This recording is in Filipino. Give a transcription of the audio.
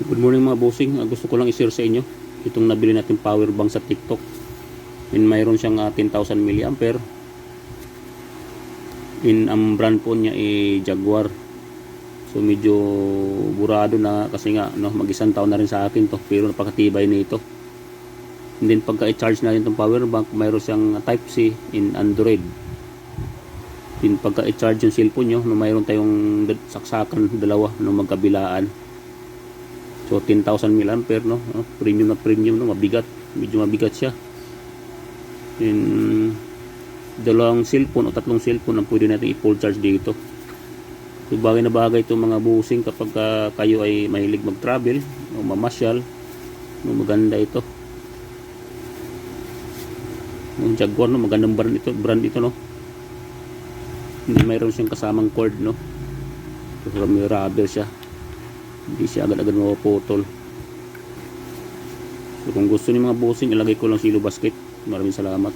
Good morning mga bossing. Gusto ko lang i-share sa inyo itong nabili natin power bank sa TikTok. Mayroon siyang 10,000 mAh. Ang brand po niya Jaguar. So medyo burado na kasi nga mag-isang taon na rin sa akin to, pero napakatibay nito. And then pagka i-charge natin itong power bank, mayroon siyang type C in Android. Then pagka i-charge yung cellphone nyo, mayroon tayong saksakan dalawa magkabilaan. So 10,000 mAh premium na premium, mabigat, medyo mabigat siya. And dalawang cellphone o tatlong cellphone ang pwede natin i-full charge dito. So bagay na bagay itong mga busing kapag kayo ay mahilig mag-travel o mamasyal. Maganda ito. Yung Jaguar, magandang brand ito, no. Hindi mayroon siyang kasamang cord, no. So may rubber siya, hindi siya agad-agad mapuputol. So kung gusto niyo mga busing, ilagay ko lang sa ilo basket. Maraming salamat.